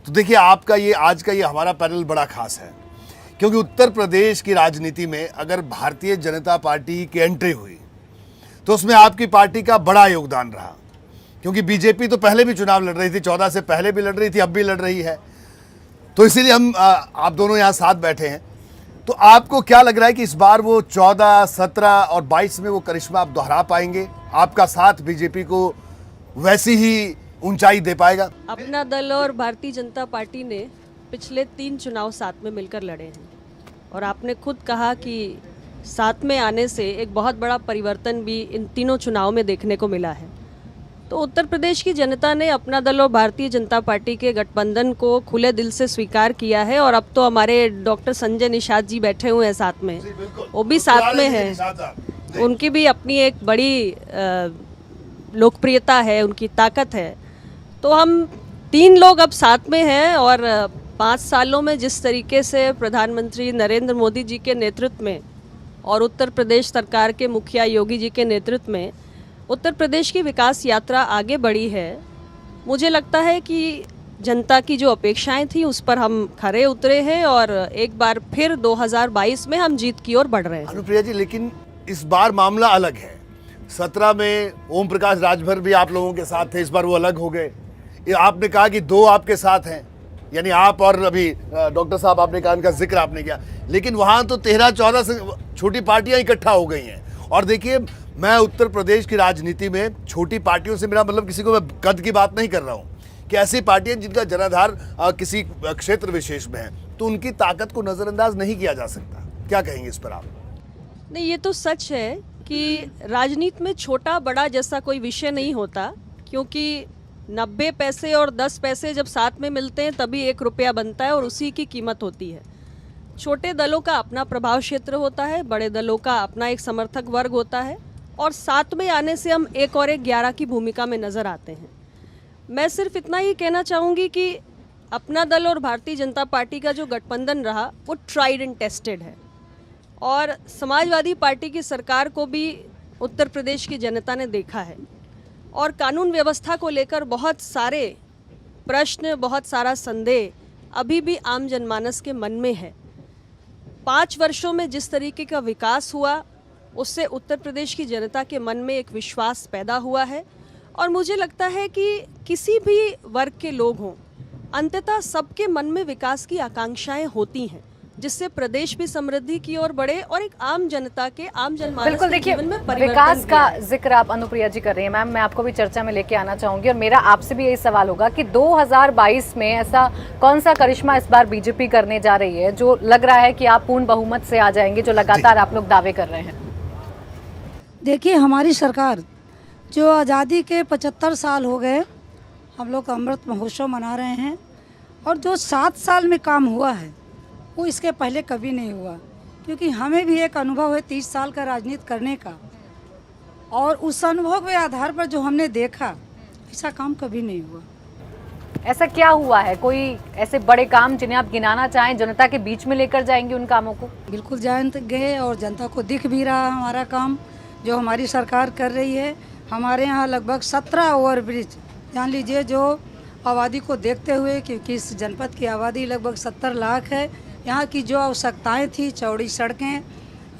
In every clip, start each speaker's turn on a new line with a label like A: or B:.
A: तो देखिए आपका ये आज का ये हमारा पैनल बड़ा खास है, क्योंकि उत्तर प्रदेश की राजनीति में अगर भारतीय जनता पार्टी की एंट्री हुई तो उसमें आपकी पार्टी का बड़ा योगदान रहा, क्योंकि बीजेपी तो पहले भी चुनाव लड़ रही थी, 14 से पहले भी लड़ रही थी, अब भी लड़ रही है। तो इसीलिए हम आप दोनों यहाँ साथ बैठे हैं। तो आपको क्या लग रहा है कि इस बार वो 14, 17 और 22 में वो करिश्मा आप दोहरा पाएंगे? आपका साथ बीजेपी को वैसी ही ऊंचाई दे पाएगा?
B: अपना दल और भारतीय जनता पार्टी ने पिछले 3 चुनाव साथ में मिलकर लड़े हैं और आपने खुद कहा कि साथ में आने से एक बहुत बड़ा परिवर्तन भी इन तीनों चुनाव में देखने को मिला है। तो उत्तर प्रदेश की जनता ने अपना दल और भारतीय जनता पार्टी के गठबंधन को खुले दिल से स्वीकार किया है और अब तो हमारे डॉक्टर संजय निषाद जी बैठे हुए हैं साथ में, वो भी साथ में हैं। उनकी भी अपनी एक बड़ी लोकप्रियता है, उनकी ताकत है। तो हम 3 लोग अब साथ में हैं और 5 सालों में जिस तरीके से प्रधानमंत्री नरेंद्र मोदी जी के नेतृत्व में और उत्तर प्रदेश सरकार के मुखिया योगी जी के नेतृत्व में उत्तर प्रदेश की विकास यात्रा आगे बढ़ी है, मुझे लगता है कि जनता की जो अपेक्षाएं थी उस पर हम खरे उतरे हैं और एक बार फिर 2022 में हम जीत की ओर बढ़ रहे हैं।
A: अनुप्रिया जी, लेकिन इस बार मामला अलग है। 17 में ओम प्रकाश राजभर भी आप लोगों के साथ थे, इस बार वो अलग हो गए। आपने कहा कि 2 आपके साथ हैं, यानी आप और अभी डॉक्टर साहब आपने कहा, इनका जिक्र आपने किया, लेकिन वहाँ तो 13-14 से छोटी पार्टियाँ इकट्ठा हो गई हैं। और देखिए, मैं उत्तर प्रदेश की राजनीति में छोटी पार्टियों से मेरा मतलब किसी को मैं कद की बात नहीं कर रहा हूँ, कि ऐसी पार्टियाँ जिनका जनाधार किसी क्षेत्र विशेष में है, तो उनकी ताकत को नज़रअंदाज नहीं किया जा सकता। क्या कहेंगे इस पर आप?
B: नहीं, ये तो सच है कि राजनीति में छोटा बड़ा जैसा कोई विषय नहीं होता, क्योंकि 90 पैसे और 10 पैसे जब साथ में मिलते हैं तभी 1 रुपया बनता है और उसी की कीमत होती है। छोटे दलों का अपना प्रभाव क्षेत्र होता है, बड़े दलों का अपना एक समर्थक वर्ग होता है और साथ में आने से हम 1 और 1 11 की भूमिका में नज़र आते हैं। मैं सिर्फ इतना ही कहना चाहूँगी कि अपना दल और भारतीय जनता पार्टी का जो गठबंधन रहा वो ट्राइड एंड टेस्टेड है और समाजवादी पार्टी की सरकार को भी उत्तर प्रदेश की जनता ने देखा है और कानून व्यवस्था को लेकर बहुत सारे प्रश्न, बहुत सारा संदेह अभी भी आम जनमानस के मन में है। 5 वर्षों में जिस तरीके का विकास हुआ उससे उत्तर प्रदेश की जनता के मन में एक विश्वास पैदा हुआ है और मुझे लगता है कि किसी भी वर्ग के लोग हों, अंततः सबके मन में विकास की आकांक्षाएं होती हैं, जिससे प्रदेश भी समृद्धि की ओर बढ़े और एक आम जनता के आम जनमानस के जीवन में परिवर्तन।
C: विकास का जिक्र आप अनुप्रिया जी कर रही हैं, मैम मैं आपको भी चर्चा में लेके आना चाहूंगी और मेरा आपसे भी यही सवाल होगा कि 2022 में ऐसा कौन सा करिश्मा इस बार बीजेपी करने जा रही है जो लग रहा है कि आप पूर्ण बहुमत से आ जाएंगे, जो लगातार आप लोग दावे कर रहे हैं?
D: देखिए, हमारी सरकार जो आज़ादी के 75 साल हो गए, हम लोग अमृत महोत्सव मना रहे हैं और जो 7 साल में काम हुआ है वो इसके पहले कभी नहीं हुआ, क्योंकि हमें भी एक अनुभव है 30 साल का राजनीति करने का और उस अनुभव के आधार पर जो हमने देखा, ऐसा काम कभी नहीं हुआ।
C: ऐसा क्या हुआ है? कोई ऐसे बड़े काम जिन्हें आप गिनाना चाहें, जनता के बीच में लेकर जाएंगे उन कामों को?
D: बिल्कुल जाएंगे और जनता को दिख भी रहा हमारा काम जो हमारी सरकार कर रही है। हमारे यहाँ लगभग 17 ओवरब्रिज, जान लीजिए, जो आबादी को देखते हुए, क्योंकि इस जनपद की आबादी लगभग 70 लाख है, यहाँ की जो आवश्यकताएं थी, चौड़ी सड़कें,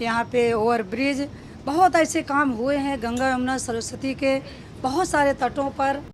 D: यहाँ पे ओवरब्रिज, बहुत ऐसे काम हुए हैं। गंगा यमुना सरस्वती के बहुत सारे तटों पर